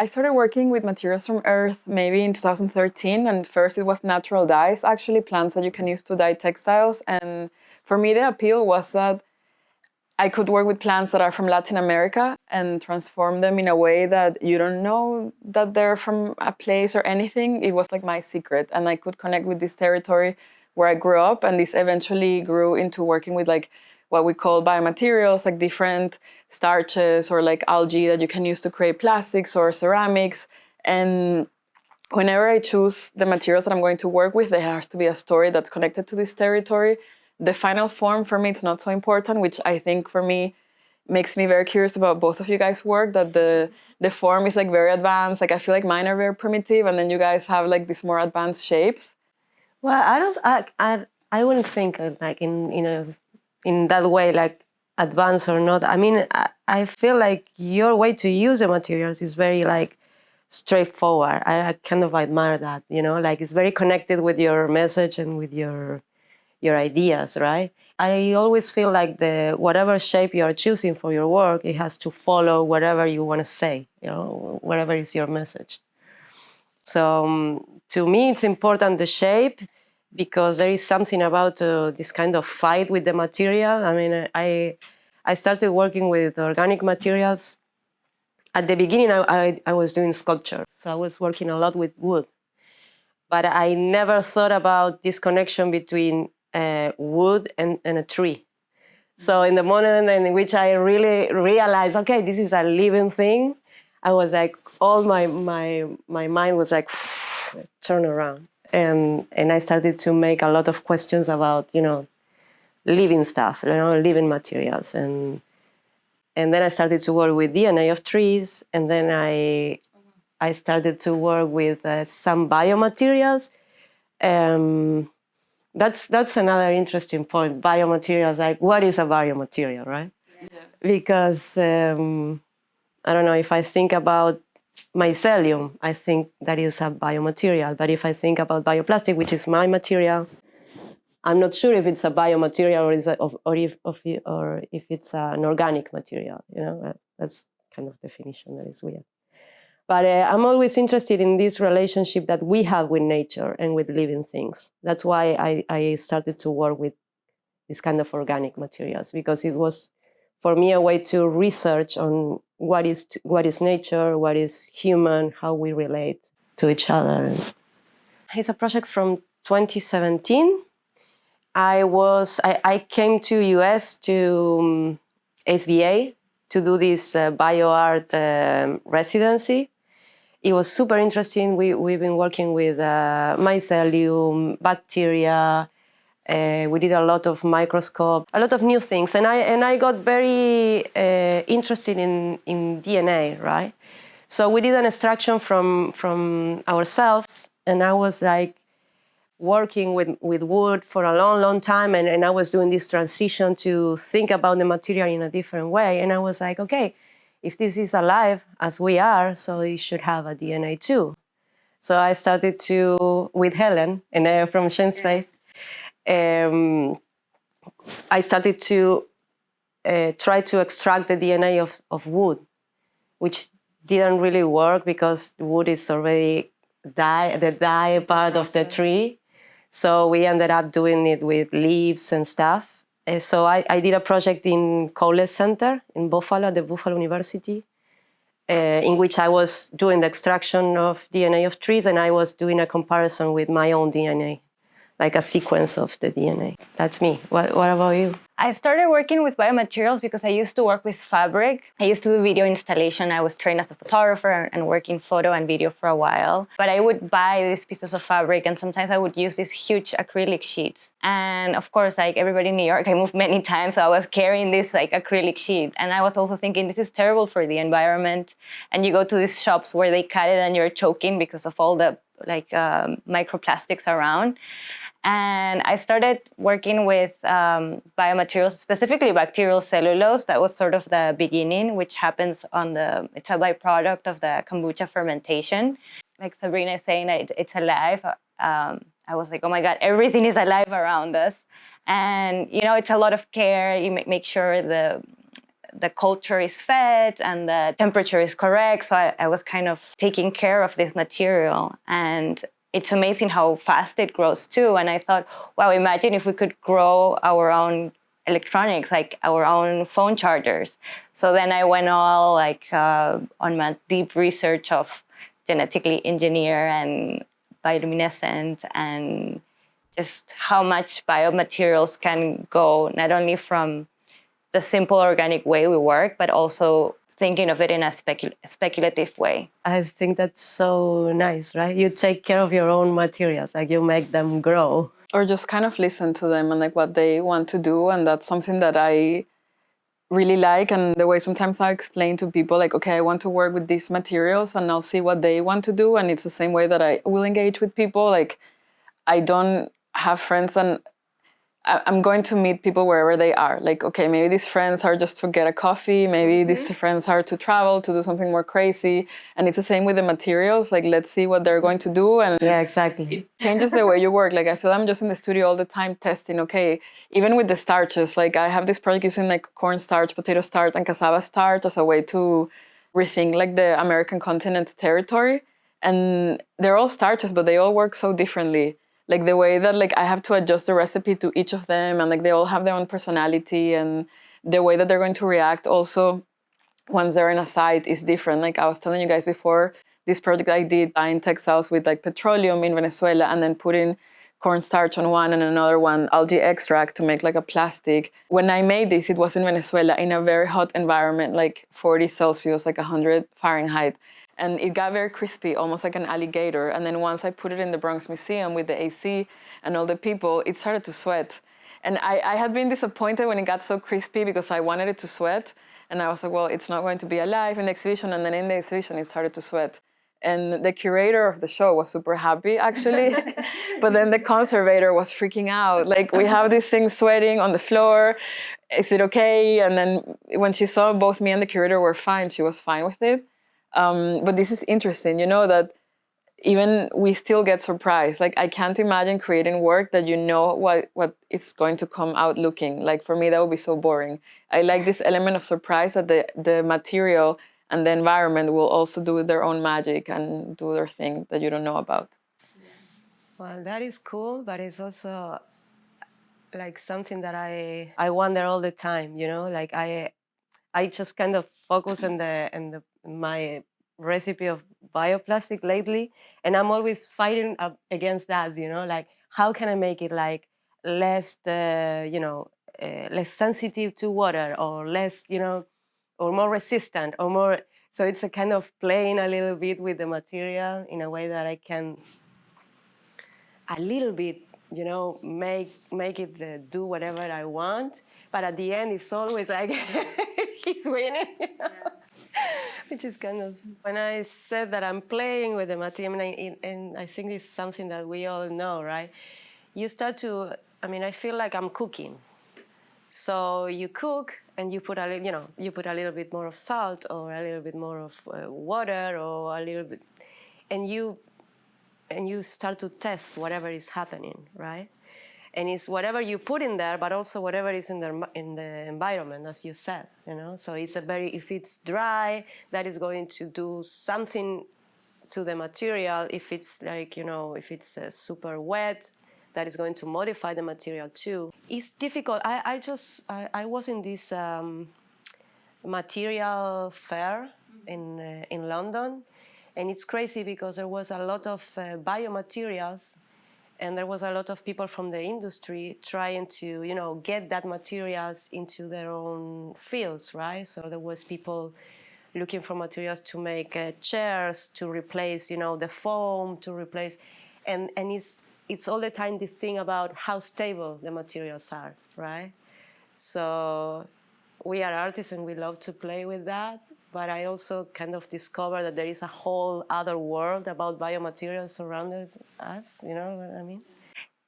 I started working with materials from Earth maybe in 2013, and first it was natural dyes, actually plants that you can use to dye textiles. And for me, the appeal was that I could work with plants that are from Latin America and transform them in a way that you don't know that they're from a place or anything. It was like my secret, and I could connect with this territory where I grew up, and this eventually grew into working with like what we call biomaterials, like different starches or like algae that you can use to create plastics or ceramics. And whenever I choose the materials that I'm going to work with, there has to be a story that's connected to this territory. The final form for me, it's not so important, which I think for me makes me very curious about both of you guys' work, that the form is like very advanced. Like I feel like mine are very primitive, and then you guys have like these more advanced shapes. Well, I wouldn't think like in that way, like advanced or not. I mean, I feel like your way to use the materials is very like straightforward. I kind of admire that, like it's very connected with your message and with your ideas, right? I always feel like whatever shape you are choosing for your work, it has to follow whatever you want to say, whatever is your message. So to me, it's important the shape, because there is something about this kind of fight with the material. I mean, I started working with organic materials. At the beginning, I was doing sculpture, so I was working a lot with wood. But I never thought about this connection between wood and a tree. So in the moment in which I really realized, okay, this is a living thing, I was like, all my mind was like, turn around. And I started to make a lot of questions about, living stuff, living materials. And then I started to work with DNA of trees. And then I started to work with some biomaterials. That's another interesting point. Biomaterials, like what is a biomaterial, right? Yeah. Because I don't know, if I think about mycelium, I think that is a biomaterial. But if I think about bioplastic, which is my material, I'm not sure if it's a biomaterial or if it's an organic material. That's kind of definition that is weird. But I'm always interested in this relationship that we have with nature and with living things. That's why I started to work with this kind of organic materials, because it was, for me, a way to research on what is nature, what is human, how we relate to each other. It's a project from 2017. I came to US to SBA to do this bioart residency. It was super interesting. We've been working with mycelium, bacteria. We did a lot of microscope, a lot of new things, and I got very interested in DNA, right? So we did an extraction from ourselves, and I was like working with wood for a long time, and I was doing this transition to think about the material in a different way, and I was like, okay, if this is alive as we are, so it should have a DNA too. So I started with Helen and from Space. I started to try to extract the DNA of wood, which didn't really work because wood is already the dye part of the tree. So we ended up doing it with leaves and stuff. So I did a project in Cowles Center in Buffalo, the Buffalo University, in which I was doing the extraction of DNA of trees, and I was doing a comparison with my own DNA, like a sequence of the DNA. That's me. What about you? I started working with biomaterials because I used to work with fabric. I used to do video installation. I was trained as a photographer and working photo and video for a while. But I would buy these pieces of fabric, and sometimes I would use these huge acrylic sheets. And of course, like everybody in New York, I moved many times, so I was carrying this like acrylic sheet. And I was also thinking, this is terrible for the environment. And you go to these shops where they cut it and you're choking because of all the microplastics around. And I started working with biomaterials, specifically bacterial cellulose. That was sort of the beginning, which happens it's a byproduct of the kombucha fermentation. Like Sabrina is saying, it's alive. I was like, oh my God, everything is alive around us. And, it's a lot of care. You make sure the culture is fed and the temperature is correct. So I was kind of taking care of this material, and it's amazing how fast it grows too. And I thought, wow, imagine if we could grow our own electronics, like our own phone chargers. So then I went all like on my deep research of genetically engineer and bioluminescent, and just how much biomaterials can go not only from the simple organic way we work, but also thinking of it in a speculative way. I think that's so nice, right? You take care of your own materials, like you make them grow. Or just kind of listen to them and like what they want to do. And that's something that I really like. And the way sometimes I explain to people, like, okay, I want to work with these materials and I'll see what they want to do. And it's the same way that I will engage with people. Like, I don't have friends, and I'm going to meet people wherever they are. Like, okay, maybe these friends are just to get a coffee. Maybe these friends are to travel, to do something more crazy. And it's the same with the materials. Like, let's see what they're going to do. And Yeah, exactly. it changes the way you work. Like, I feel I'm just in the studio all the time testing, okay, even with the starches. Like, I have this project using like cornstarch, potato starch, and cassava starch as a way to rethink like the American continent territory. And they're all starches, but they all work so differently. Like the way that like I have to adjust the recipe to each of them, and like they all have their own personality, and the way that they're going to react also once they're in a site is different. Like I was telling you guys before, this project I did dyeing textiles with like petroleum in Venezuela, and then putting cornstarch on one and another one algae extract to make like a plastic. When I made this, it was in Venezuela in a very hot environment, like 40 Celsius, like 100 Fahrenheit. And it got very crispy, almost like an alligator. And then once I put it in the Bronx Museum with the AC and all the people, it started to sweat. And I had been disappointed when it got so crispy because I wanted it to sweat. And I was like, well, it's not going to be alive in the exhibition. And then in the exhibition, it started to sweat. And the curator of the show was super happy, actually. But then the conservator was freaking out. Like, we have this thing sweating on the floor. Is it okay? And then when she saw both me and the curator were fine, she was fine with it. But this is interesting, you know, that even we still get surprised. Like, I can't imagine creating work that you know what it's going to come out looking. Like, for me, that would be so boring. I like this element of surprise that the material and the environment will also do their own magic and do their thing that you don't know about. Well, that is cool, but it's also like something that I wonder all the time, you know, like I just kind of focus on my recipe of bioplastic lately, and I'm always fighting up against that, you know, like how can I make it like less, less sensitive to water, or less, you know, or more resistant, or more. So it's a kind of playing a little bit with the material in a way that I can a little bit, you know, make it do whatever I want. But at the end, it's always like he's winning, you know? Which is kind of. When I said that I'm playing with the material, and I think it's something that we all know, right? You start to. I mean, I feel like I'm cooking. So you cook and you put you put a little bit more of salt or a little bit more of water or a little bit, and you start to test whatever is happening, right? And it's whatever you put in there, but also whatever is in the environment, as you said, you know. So it's if it's dry, that is going to do something to the material. If it's like, you know, if it's super wet, that is going to modify the material too. It's difficult. I was in this material fair in London, and it's crazy because there was a lot of biomaterials. And there was a lot of people from the industry trying to, you know, get that materials into their own fields, right? So there was people looking for materials to make chairs, to replace, you know, the foam, to replace, and it's all the time the thing about how stable the materials are, right? So we are artists and we love to play with that. But I also kind of discovered that there is a whole other world about biomaterials surrounding us, you know what I mean?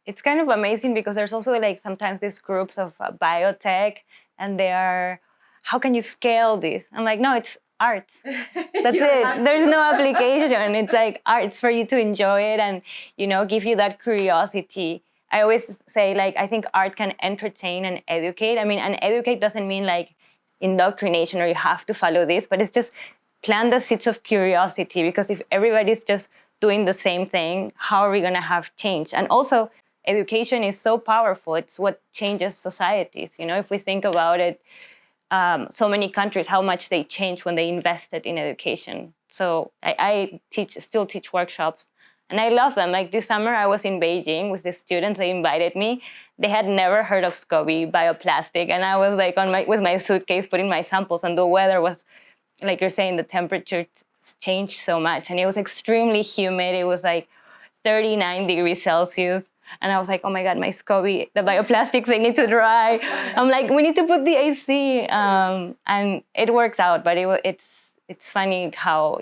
It's kind of amazing because there's also like sometimes these groups of biotech, and they are, how can you scale this? I'm like, no, it's art. That's it. There's no application. It's like art. It's for you to enjoy it and, you know, give you that curiosity. I always say, like, I think art can entertain and educate. I mean, and educate doesn't mean like indoctrination or you have to follow this, but it's just plant the seeds of curiosity, because if everybody's just doing the same thing, how are we going to have change? And also, education is so powerful. It's what changes societies. If we think about it, so many countries, how much they changed when they invested in education. So I still teach workshops, and I love them. Like this summer, I was in Beijing with the students. They invited me. They had never heard of SCOBY, bioplastic, and I was like with my suitcase putting my samples, and the weather was, like you're saying, the temperature changed so much, and it was extremely humid. It was like 39 degrees Celsius. And I was like, oh my God, my SCOBY, the bioplastic thing needs to dry. I'm like, we need to put the AC. And it works out, but it's funny how,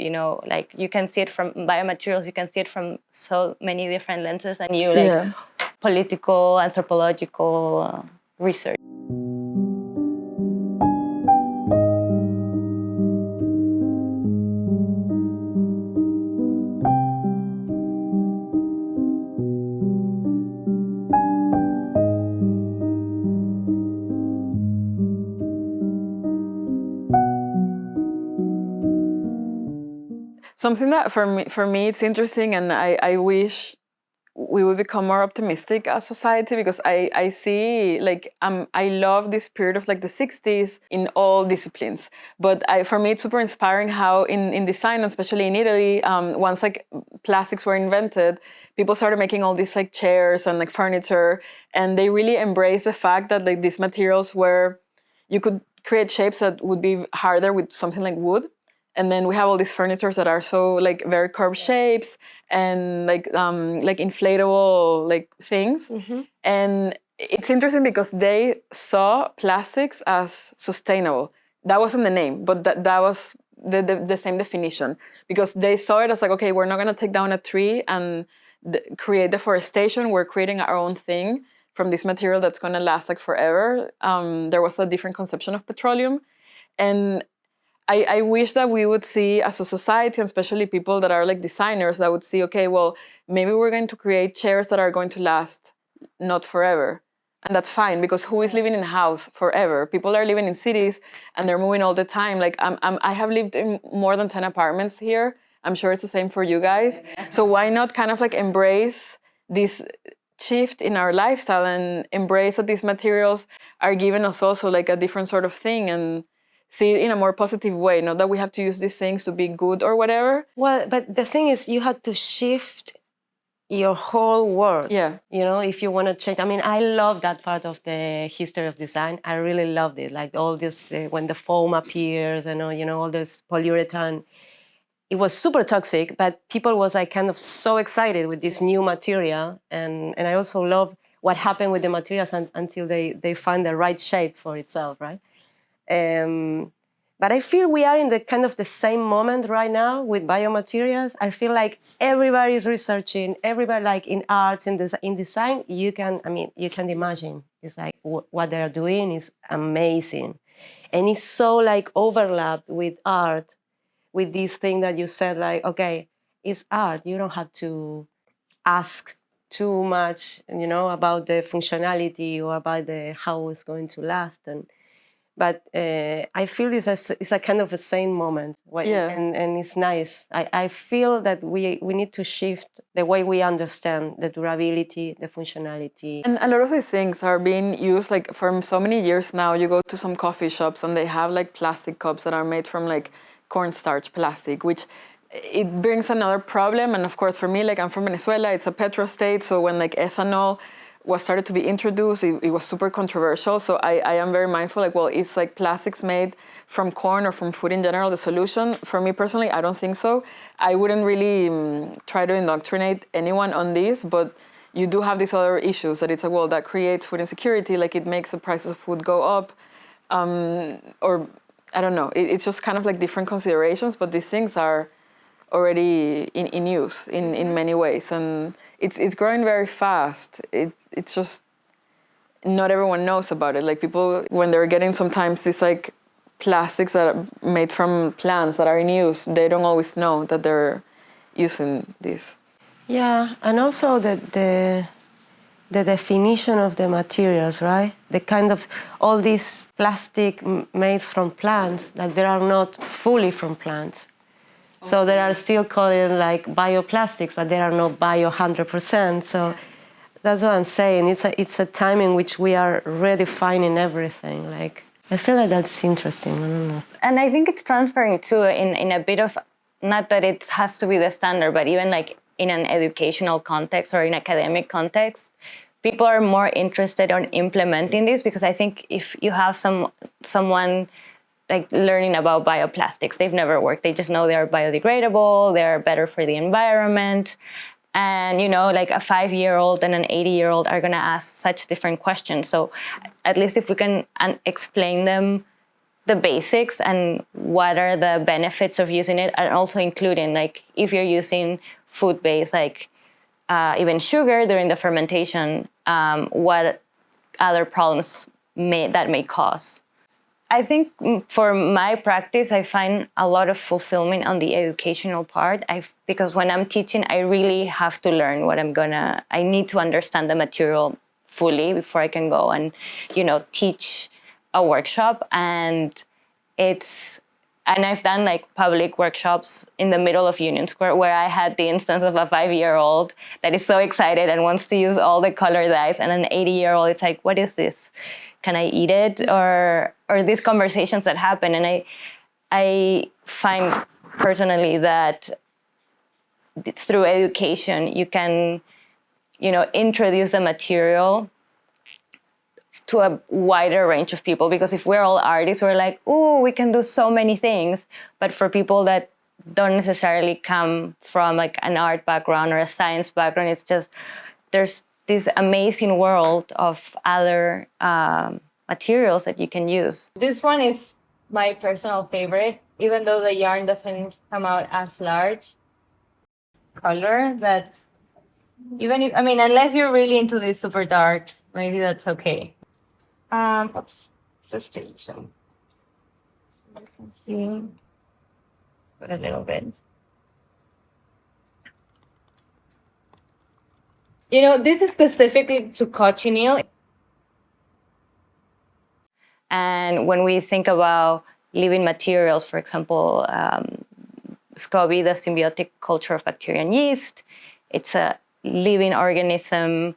like you can see it from biomaterials, you can see it from so many different lenses, and political, anthropological research. Something that for me it's interesting, and I wish we would become more optimistic as society, because I see I love this period of like the 60s in all disciplines, but for me it's super inspiring how in design, especially in Italy, once like plastics were invented, people started making all these like chairs and like furniture, and they really embraced the fact that like these materials where you could create shapes that would be harder with something like wood. And then we have all these furnitures that are so like very curved shapes and like inflatable like things. Mm-hmm. And it's interesting because they saw plastics as sustainable. That wasn't the name, but that was the same definition, because they saw it as like, okay, we're not going to take down a tree and create deforestation. We're creating our own thing from this material that's going to last like forever. There was a different conception of petroleum. And I wish that we would see as a society, and especially people that are like designers, that would see, okay, well, maybe we're going to create chairs that are going to last not forever. And that's fine, because who is living in a house forever? People are living in cities and they're moving all the time. Like I have lived in more than 10 apartments here. I'm sure it's the same for you guys. So why not kind of like embrace this shift in our lifestyle and embrace that these materials are giving us also like a different sort of thing, and see it in a more positive way, not that we have to use these things to be good or whatever. Well, but the thing is, you have to shift your whole world. Yeah. If you want to change. I mean, I love that part of the history of design. I really loved it. Like all this, when the foam appears and, all this polyurethane. It was super toxic, but people was like kind of so excited with this new material. And I also love what happened with the materials until they find the right shape for itself, right? But I feel we are in the kind of the same moment right now with biomaterials. I feel like everybody is researching, everybody like in arts, in design, you can imagine. It's like what they're doing is amazing. And it's so like overlapped with art, with this thing that you said, like, okay, it's art. You don't have to ask too much, about the functionality or about how it's going to last. But I feel it's a kind of a same moment, and it's nice. I feel that we need to shift the way we understand the durability, the functionality. And a lot of these things are being used like for so many years now. You go to some coffee shops and they have like plastic cups that are made from like cornstarch plastic, which it brings another problem. And of course, for me, like I'm from Venezuela, it's a petro state. So when like ethanol was started to be introduced, it was super controversial. So I am very mindful, like, well, it's like plastics made from corn or from food in general the solution? For me personally, I don't think so. I wouldn't really try to indoctrinate anyone on this, but you do have these other issues that it's like, well, that creates food insecurity, like it makes the prices of food go up, or I don't know. It's just kind of like different considerations, but these things are already in use in many ways, and it's growing very fast. It's just not everyone knows about it. Like people, when they're getting sometimes these like plastics that are made from plants that are in use, they don't always know that they're using this. Yeah, and also the the definition of the materials, right? The kind of all these plastic made from plants that they are not fully from plants. So they are still calling like bioplastics, but they are not bio 100%. So that's what I'm saying. It's a time in which we are redefining everything. Like, I feel like that's interesting. I don't know. And I think it's transferring too in a bit of, not that it has to be the standard, but even like in an educational context or in academic context, people are more interested in implementing this, because I think if you have someone like learning about bioplastics, they've never worked, they just know they're biodegradable, they're better for the environment. And, you know, like a 5-year-old and an 80-year-old are going to ask such different questions. So at least if we can explain them the basics and what are the benefits of using it, and also including, like, if you're using food-based, like even sugar during the fermentation, what other problems that may cause. I think for my practice, I find a lot of fulfillment on the educational part. Because when I'm teaching, I really have to learn what I need to understand the material fully before I can go and, you know, teach a workshop. And I've done like public workshops in the middle of Union Square where I had the instance of a 5-year-old that is so excited and wants to use all the color dyes, and an 80-year-old, it's like, what is this? Can I eat it? Or these conversations that happen. And I find personally that through education, you can, you know, introduce the material to a wider range of people. Because if we're all artists, we're like, oh, we can do so many things. But for people that don't necessarily come from like an art background or a science background, it's just, there's this amazing world of other materials that you can use. This one is my personal favorite, even though the yarn doesn't come out as large. Color that's, even if, I mean, unless you're really into this super dark, maybe that's okay. Oops, it's just change so you can see, put a little bit. You know, this is specifically to cochineal. And when we think about living materials, for example, SCOBY, the symbiotic culture of bacteria and yeast, it's a living organism.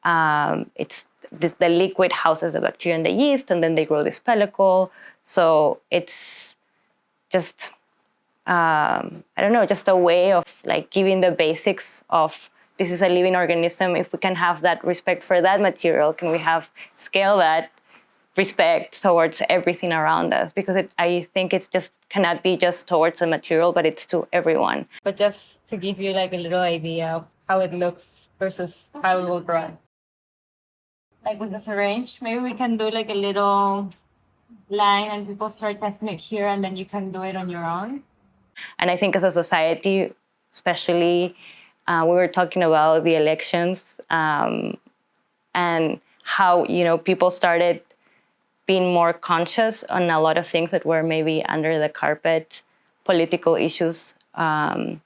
It's the liquid houses the bacteria and the yeast, and then they grow this pellicle. So it's just, I don't know, just a way of like giving the basics of this is a living organism. If we can have that respect for that material, can we scale that respect towards everything around us? Because I think it's just cannot be just towards the material, but it's to everyone. But just to give you like a little idea of how it looks versus how it will run. Like with the syringe, maybe we can do like a little line and people start testing it here, and then you can do it on your own. And I think as a society, especially, we were talking about the elections and how, you know, people started being more conscious on a lot of things that were maybe under the carpet, political issues. And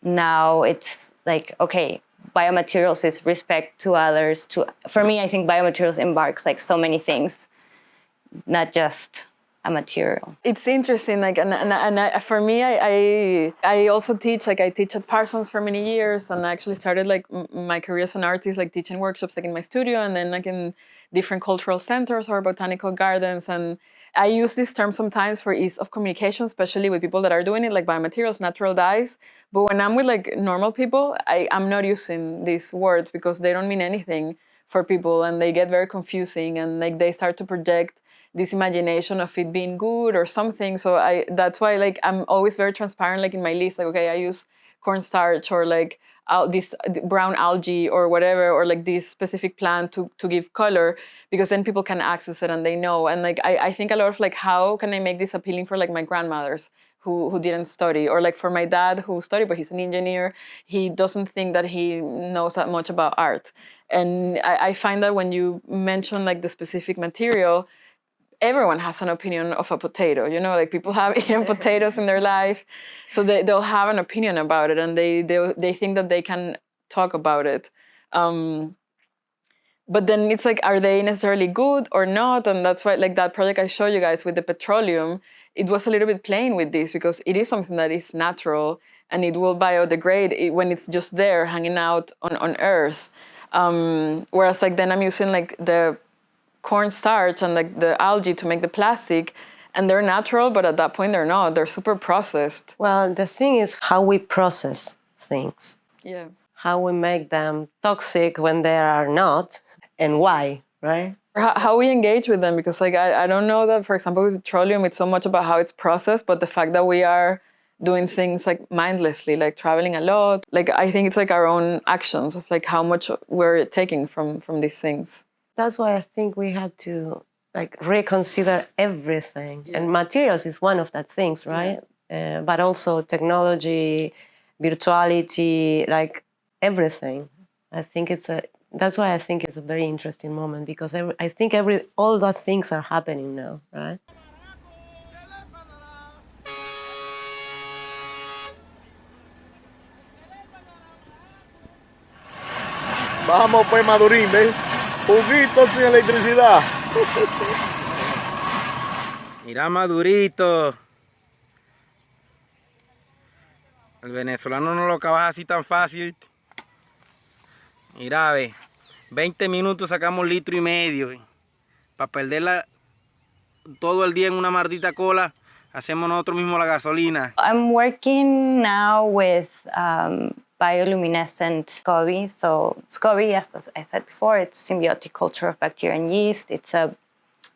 now it's like, okay, biomaterials is respect to others. For me, I think biomaterials embarks like so many things, not just a material. It's interesting, like, for me, I also teach, like, I teach at Parsons for many years, and I actually started like my career as an artist, like teaching workshops, like in my studio, and then like in different cultural centers or botanical gardens. And I use this term sometimes for ease of communication, especially with people that are doing it, like biomaterials, natural dyes. But when I'm with like normal people, I'm not using these words because they don't mean anything for people, and they get very confusing, and like they start to project this imagination of it being good or something. So that's why like I'm always very transparent, like in my list, like, okay, I use cornstarch or like this brown algae or whatever, or like this specific plant to give color, because then people can access it and they know. And like I think a lot of like, how can I make this appealing for like my grandmothers who didn't study, or like for my dad who studied but he's an engineer, he doesn't think that he knows that much about art. And I find that when you mention like the specific material, everyone has an opinion of a potato, you know, like people have eaten potatoes in their life, so they'll have an opinion about it, and they think that they can talk about it But then it's like, are they necessarily good or not? And that's why, like that project I showed you guys with the petroleum, it was a little bit playing with this because it is something that is natural and it will biodegrade when it's just there hanging out on Earth. Whereas like then I'm using like the cornstarch and like the algae to make the plastic, and they're natural, but at that point they're not. They're super processed. Well, the thing is how we process things. Yeah. How we make them toxic when they are not, and why, right? How we engage with them, because like I don't know that, for example, with petroleum, it's so much about how it's processed, but the fact that we are doing things like mindlessly, like traveling a lot, like I think it's like our own actions of like how much we're taking from these things. That's why I think we had to like reconsider everything, and materials is one of that things, right? But also technology, virtuality, like everything. I think that's why I think it's a very interesting moment, because I think all those things are happening now, right? Vamos pues Madurín, ¿ves? Juguito sin electricidad. Mira Madurito. El venezolano no lo acaba así tan fácil. Mira, ve, 20 minutos sacamos 1,5 litros. Para perderla todo el día en una maldita cola, hacemos nosotros mismos la gasolina. I'm working now with bioluminescent SCOBY. So SCOBY, as I said before, it's symbiotic culture of bacteria and yeast. It's a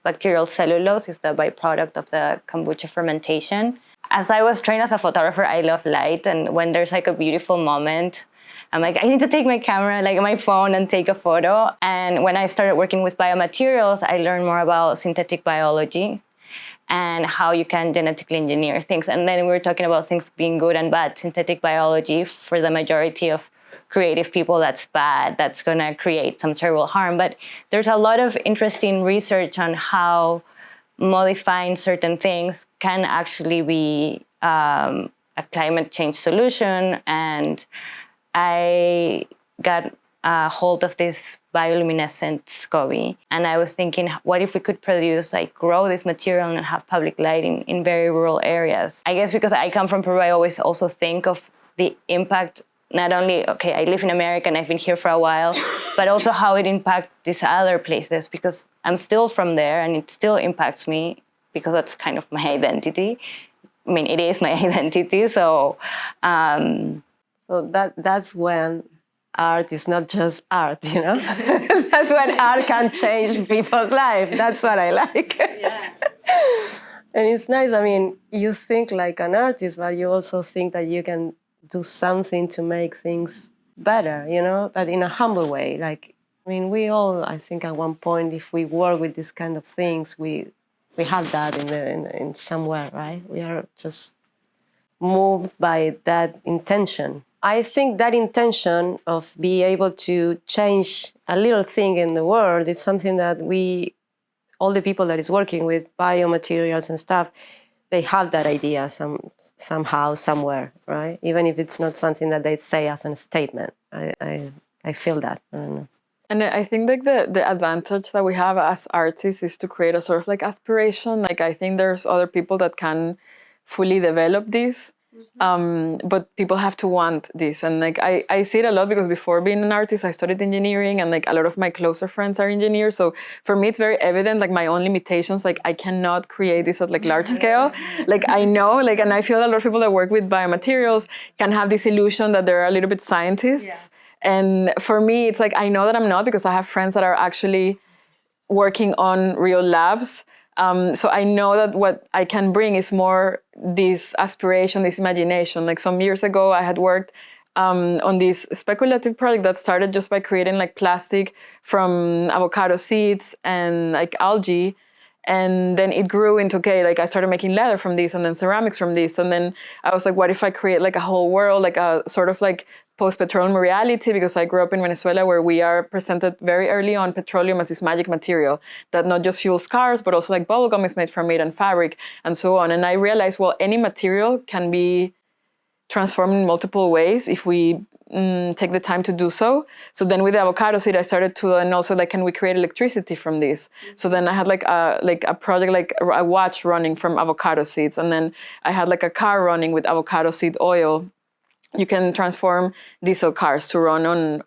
bacterial cellulose. It's the byproduct of the kombucha fermentation. As I was trained as a photographer, I love light. And when there's like a beautiful moment, I'm like, I need to take my camera, like my phone, and take a photo. And when I started working with biomaterials, I learned more about synthetic biology and how you can genetically engineer things. And then we were talking about things being good and bad. Synthetic biology, for the majority of creative people, that's bad. That's going to create some terrible harm. But there's a lot of interesting research on how modifying certain things can actually be a climate change solution. And I got a hold of this bioluminescent SCOBY, and I was thinking, what if we could grow this material and have public lighting in very rural areas? I guess because I come from Peru, I always also think of the impact, not only, okay, I live in America and I've been here for a while, but also how it impacts these other places, because I'm still from there and it still impacts me because that's kind of my identity. I mean, it is my identity, so... So that's when art is not just art, you know? That's when art can change people's life. That's what I like. Yeah. And it's nice, I mean, you think like an artist, but you also think that you can do something to make things better, you know? But in a humble way. Like, I mean, we all, I think at one point, if we work with these kind of things, we have that in somewhere, right? We are just moved by that intention. I think that intention of being able to change a little thing in the world is something that all the people that is working with biomaterials and stuff, they have that idea somehow, somewhere, right? Even if it's not something that they say as a statement. I feel that. I don't know. And I think like the advantage that we have as artists is to create a sort of like aspiration. Like I think there's other people that can fully develop this. But people have to want this, and like I see it a lot because before being an artist I studied engineering, and like a lot of my closer friends are engineers, so for me it's very evident like my own limitations, like I cannot create this at like large scale. Like I know, like, and I feel a lot of people that work with biomaterials can have this illusion that they're a little bit scientists, and for me it's like I know that I'm not, because I have friends that are actually working on real labs. So I know that what I can bring is more this aspiration, this imagination. Like some years ago, I had worked on this speculative project that started just by creating like plastic from avocado seeds and like algae. And then it grew into, okay, like I started making leather from this and then ceramics from this. And then I was like, what if I create like a whole world, like a sort of like post-petroleum reality, because I grew up in Venezuela where we are presented very early on petroleum as this magic material that not just fuels cars, but also like bubblegum is made from it and fabric and so on. And I realized, well, any material can be transformed in multiple ways if we take the time to do so. So then with the avocado seed, I started to, and also like, can we create electricity from this? So then I had like a project, like a watch running from avocado seeds. And then I had like a car running with avocado seed oil. You can transform diesel cars to run on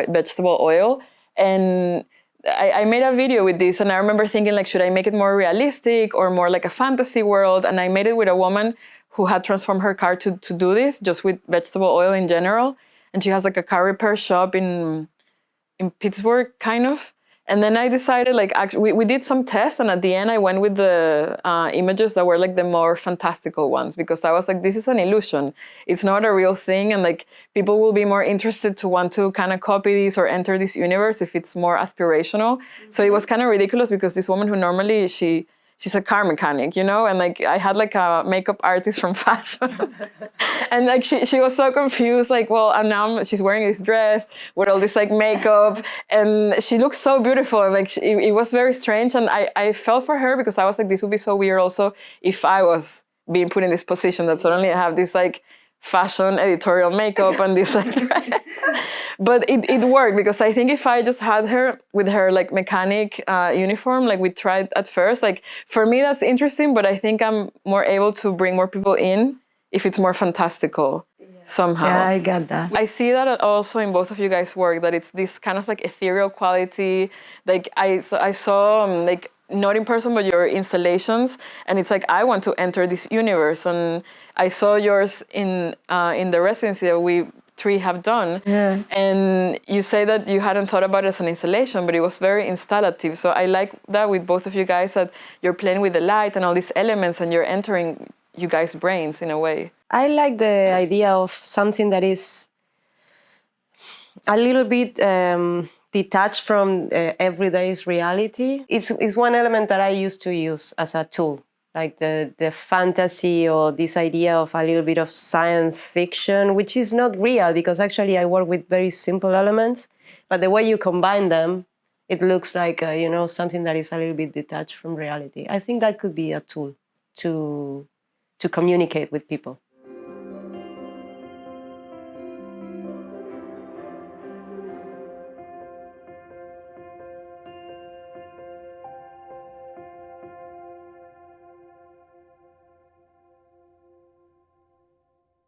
vegetable oil. And I made a video with this, and I remember thinking, like, should I make it more realistic or more like a fantasy world? And I made it with a woman who had transformed her car to do this, just with vegetable oil in general. And she has like a car repair shop in Pittsburgh, kind of. And then I decided, like, actually, we did some tests, and at the end I went with the images that were like the more fantastical ones, because I was like, this is an illusion. It's not a real thing, and like people will be more interested to want to kind of copy this or enter this universe if it's more aspirational. So it was kind of ridiculous, because this woman who normally she's a car mechanic, you know, and like I had like a makeup artist from fashion, and like she was so confused, like, well, and now she's wearing this dress with all this like makeup, and she looks so beautiful, and like it was very strange, and I felt for her, because I was like, this would be so weird also if I was being put in this position that suddenly I have this like fashion editorial makeup and this like but it worked, because I think if I just had her with her like mechanic uniform, like we tried at first, like for me that's interesting, but I think I'm more able to bring more people in if it's more fantastical somehow. Yeah, I get that. I see that also in both of you guys' work, that it's this kind of like ethereal quality. Like I saw like, not in person, but your installations, and it's like, I want to enter this universe. And I saw yours in the residency that we three have done. Yeah. And you say that you hadn't thought about it as an installation, but it was very installative. So I like that with both of you guys, that you're playing with the light and all these elements, and you're entering you guys' brains in a way. I like the idea of something that is a little bit detached from everyday's reality. It's one element that I used to use as a tool, like the fantasy, or this idea of a little bit of science fiction, which is not real, because actually I work with very simple elements, but the way you combine them, it looks like you know, something that is a little bit detached from reality. I think that could be a tool to communicate with people.